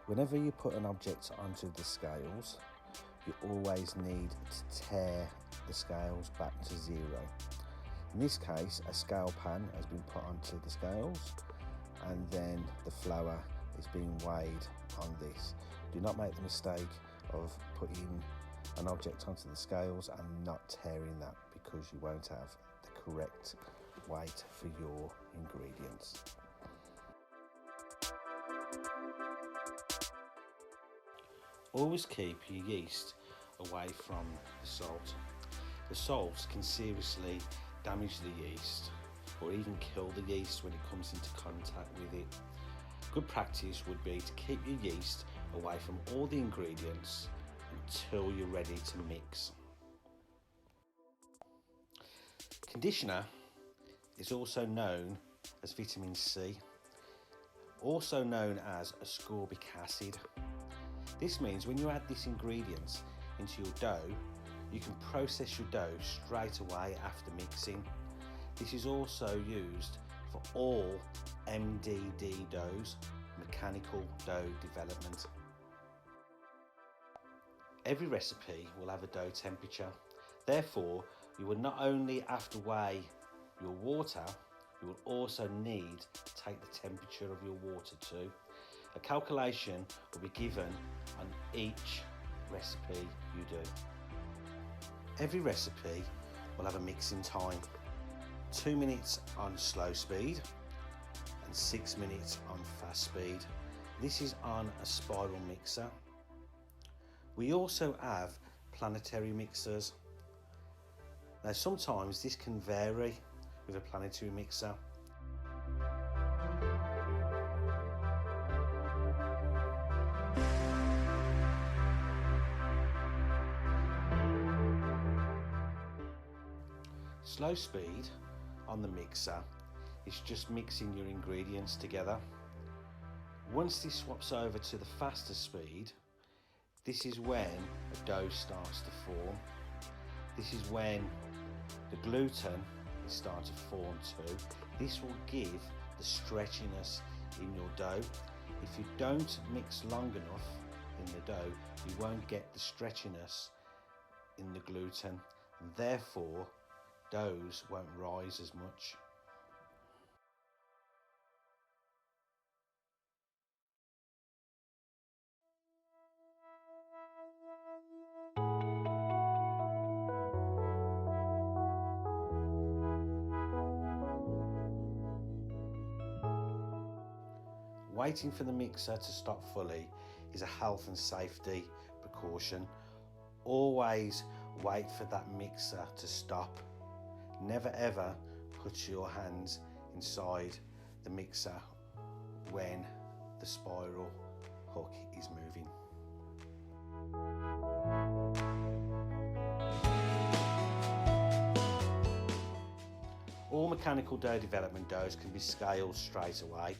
Whenever you put an object onto the scales, you always need to tear the scales back to zero. In this case, a scale pan has been put onto the scales and then the flour is being weighed on this. Do not make the mistake of putting an object onto the scales and not tearing that, because you won't have the correct weight for your ingredients. Always keep your yeast away from the salt. The salt can seriously damage the yeast or even kill the yeast when it comes into contact with it. Good practice would be to keep your yeast away from all the ingredients until you're ready to mix. Conditioner is also known as vitamin C, also known as ascorbic acid. This means when you add this ingredient into your dough, you can process your dough straight away after mixing. This is also used for all M.D.D doughs, mechanical dough development. Every recipe will have a dough temperature. Therefore, you will not only have to weigh your water, you will also need to take the temperature of your water too. A calculation will be given on each recipe you do. Every recipe will have a mixing time. 2 minutes on slow speed and 6 minutes on fast speed. This is on a spiral mixer. We also have planetary mixers. Now sometimes this can vary with a planetary mixer. Slow speed on the mixer is just mixing your ingredients together. Once this swaps over to the faster speed, this is when a dough starts to form. This is when the gluten is starting to form too. This will give the stretchiness in your dough. If you don't mix long enough in the dough, you won't get the stretchiness in the gluten, and therefore doughs won't rise as much. Waiting for the mixer to stop fully is a health and safety precaution. Always wait for that mixer to stop. Never ever put your hands inside the mixer when the spiral hook is moving. All mechanical dough development doughs can be scaled straight away.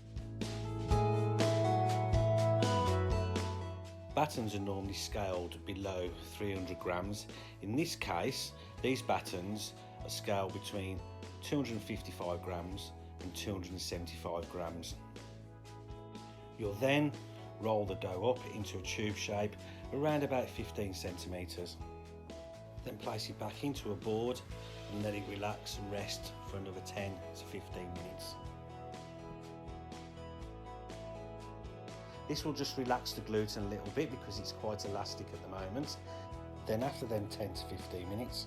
Batons are normally scaled below 300 grams. In this case, these batons are scaled between 255 grams and 275 grams. You'll then roll the dough up into a tube shape around about 15 centimetres. Then place it back into a board and let it relax and rest for another 10 to 15 minutes. This will just relax the gluten a little bit because it's quite elastic at the moment. Then after them 10 to 15 minutes,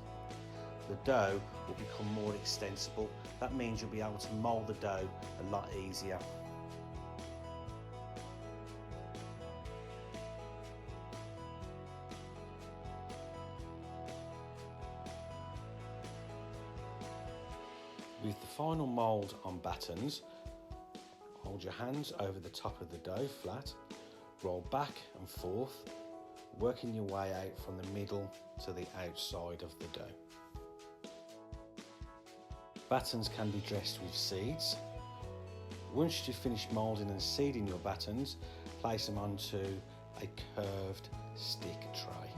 the dough will become more extensible. That means you'll be able to mould the dough a lot easier. With the final mould on batons, hold your hands over the top of the dough flat, roll back and forth, working your way out from the middle to the outside of the dough. Batons can be dressed with seeds. Once you've finished moulding and seeding your batons, place them onto a curved stick tray.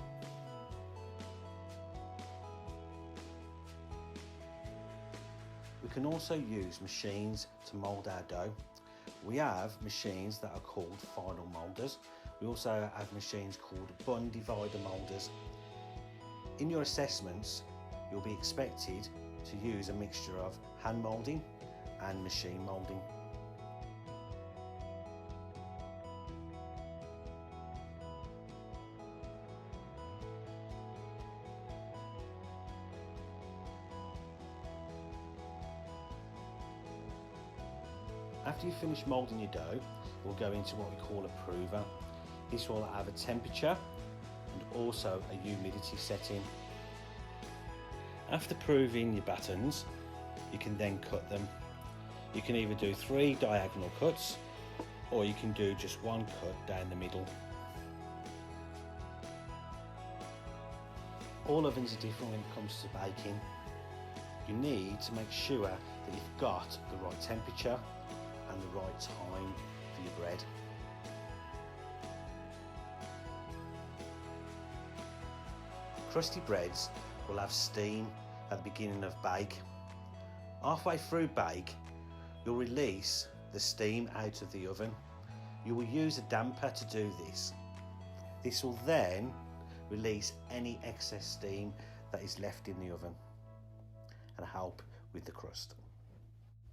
We can also use machines to mould our dough. We have machines that are called final moulders. We also have machines called bun divider moulders. In your assessments, you'll be expected to use a mixture of hand moulding and machine moulding. After you finish moulding your dough, we'll go into what we call a prover. This will have a temperature and also a humidity setting. After proving your batons, you can then cut them. You can either do 3 diagonal cuts or you can do just 1 cut down the middle. All ovens are different when it comes to baking. You need to make sure that you've got the right temperature and the right time for your bread. Crusty breads will have steam at the beginning of bake. Halfway through bake, you'll release the steam out of the oven. You will use a damper to do this. This will then release any excess steam that is left in the oven and help with the crust.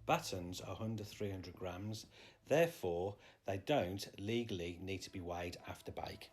Batons are under 300 grams, therefore they don't legally need to be weighed after bake.